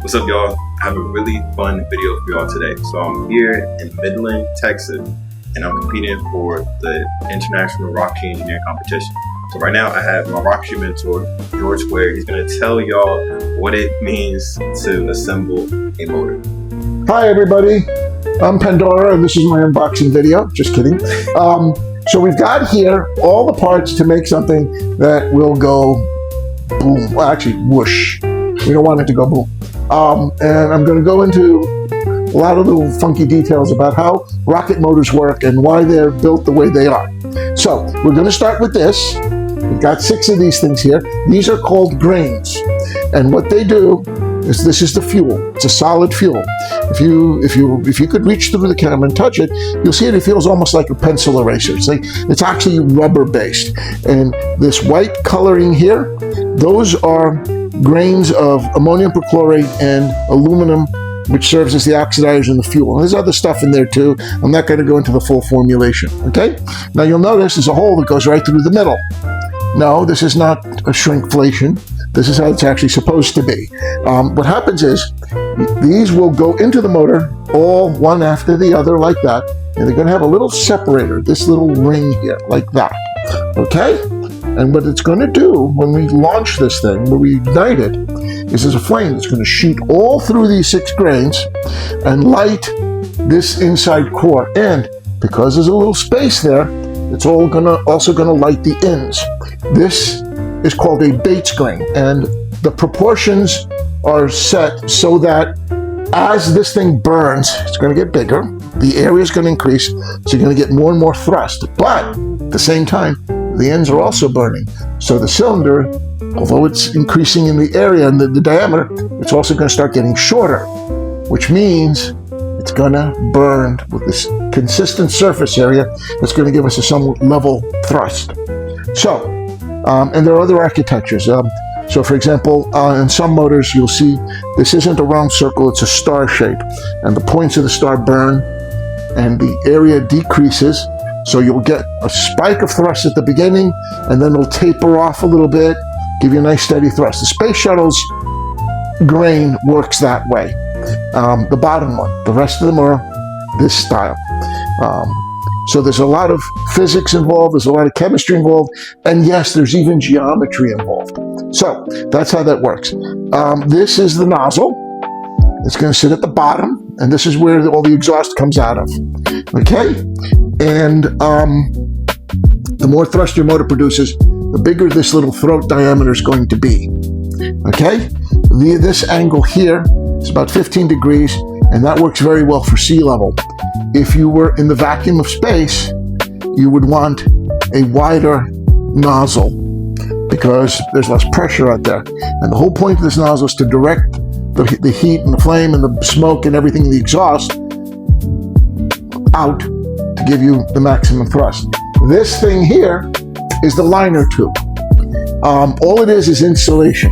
What's up, y'all? I have a really fun video for y'all today. So I'm here in Midland, Texas, and I'm competing for the International Rocketry Engineering Competition. So right now I have my rocketry mentor, George Ware. He's going to tell y'all what it means to assemble a motor. Hi everybody, I'm Pandora and this is my unboxing video. Just kidding. So we've got here all the parts to make something that will go boom. Well, actually whoosh. We don't want it to go boom. And I'm going to go into a lot of little funky details about how rocket motors work and why they're built the way they are. So we're going to start with this. We've got 6 of these things here. These are called grains. And what they do is this is the fuel. It's a solid fuel. If you could reach through the camera and touch it, you'll see it feels almost like a pencil eraser. It's actually rubber based. And this white coloring here, those are grains of ammonium perchlorate and aluminum, which serves as the oxidizers in the fuel. And there's other stuff in there too. I'm not going to go into the full formulation, okay? Now you'll notice there's a hole that goes right through the middle. No, this is not a shrinkflation. This is how it's actually supposed to be. What happens is these will go into the motor all one after the other like that, and they're going to have a little separator, this little ring here, like that, okay? And what it's going to do when we launch this thing, when we ignite it, is there's a flame that's going to shoot all through these 6 grains and light this inside core. And because there's a little space there, it's also going to light the ends. This is called a Bates grain, and the proportions are set so that as this thing burns, it's going to get bigger, the area is going to increase, so you're going to get more and more thrust. But at the same time, the ends are also burning. So the cylinder, although it's increasing in the area and the diameter, it's also going to start getting shorter, which means it's going to burn with this consistent surface area that's going to give us a somewhat level thrust. So, and there are other architectures. So for example, in some motors, you'll see this isn't a round circle, it's a star shape. And the points of the star burn and the area decreases. So you'll get a spike of thrust at the beginning, and then it'll taper off a little bit, give you a nice steady thrust. The Space Shuttle's grain works that way. The bottom one, the rest of them are this style. So there's a lot of physics involved, there's a lot of chemistry involved, and yes, there's even geometry involved. So that's how that works. This is the nozzle. It's going to sit at the bottom, and this is where all the exhaust comes out of. Okay? And the more thrust your motor produces, the bigger this little throat diameter is going to be. Okay? This angle here is about 15 degrees, and that works very well for sea level. If you were in the vacuum of space, you would want a wider nozzle because there's less pressure out there. And the whole point of this nozzle is to direct the heat and the flame and the smoke and everything in the exhaust out to give you the maximum thrust. This thing here is the liner tube. All it is insulation.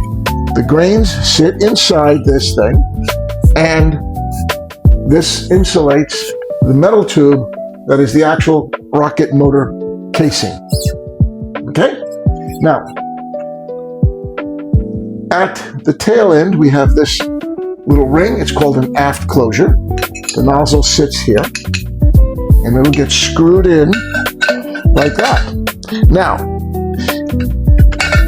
The grains sit inside this thing, and this insulates the metal tube that is the actual rocket motor casing. Okay? Now, at the tail end, we have this little ring. It's called an aft closure. The nozzle sits here, and it'll get screwed in like that. Now,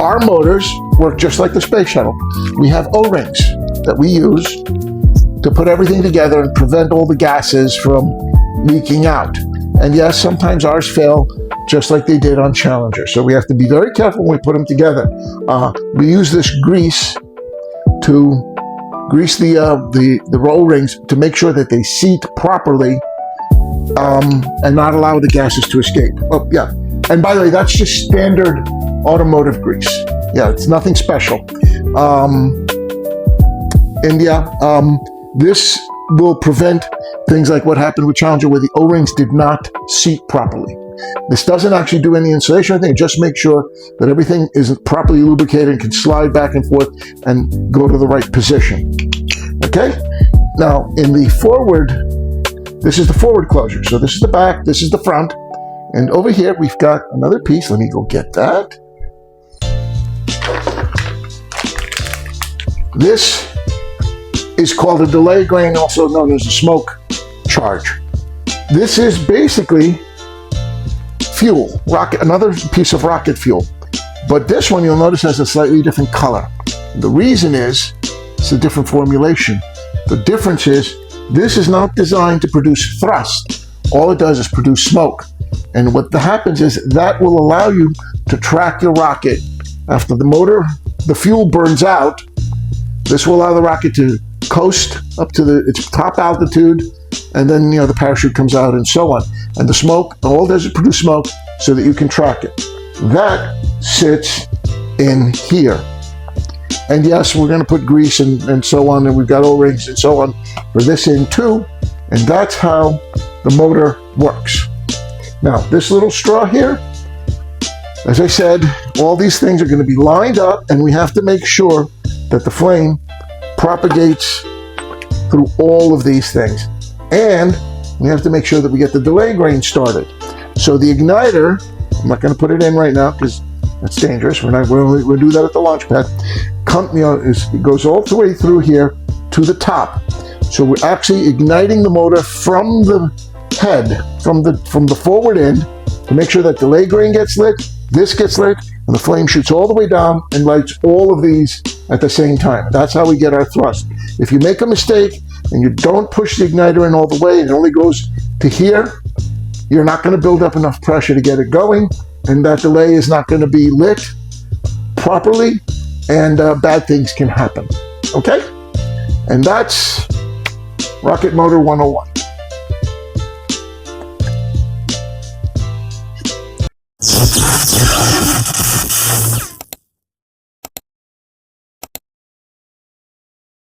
our motors work just like the Space Shuttle. We have O-rings that we use to put everything together and prevent all the gases from leaking out. And yes, sometimes ours fail just like they did on Challenger. So we have to be very careful when we put them together. We use this grease to grease the O-rings to make sure that they seat properly and not allow the gases to escape. Oh, yeah. And by the way, that's just standard automotive grease. Yeah, it's nothing special. This will prevent things like what happened with Challenger where the O-rings did not seat properly. This doesn't actually do any insulation or anything. It just makes sure that everything is properly lubricated and can slide back and forth and go to the right position. Okay? Now, in the forward, this is the forward closure. So this is the back, this is the front. And over here, we've got another piece. Let me go get that. This is called a delay grain, also known as a smoke charge. This is basically fuel, another piece of rocket fuel. But this one, you'll notice, has a slightly different color. The reason is it's a different formulation. The difference is this is not designed to produce thrust. All it does is produce smoke. And what happens is that will allow you to track your rocket after the fuel burns out. This will allow the rocket to coast up to its top altitude, and then the parachute comes out and so on. And the smoke, all it does is produce smoke so that you can track it. That sits in here. And yes, we're going to put grease and so on, and we've got O-rings and so on for this in too. And that's how the motor works. Now, this little straw here, as I said, all these things are going to be lined up, and we have to make sure that the flame propagates through all of these things. And we have to make sure that we get the delay grain started. So the igniter, I'm not going to put it in right now because that's dangerous. We'll do that at the launch pad. It goes all the way through here to the top. So we're actually igniting the motor from the head, from the forward end, to make sure that delay grain gets lit, this gets lit, and the flame shoots all the way down and lights all of these at the same time. That's how we get our thrust. If you make a mistake and you don't push the igniter in all the way, and it only goes to here, you're not going to build up enough pressure to get it going, and that delay is not going to be lit properly, and bad things can happen. Okay? And that's Rocket Motor 101.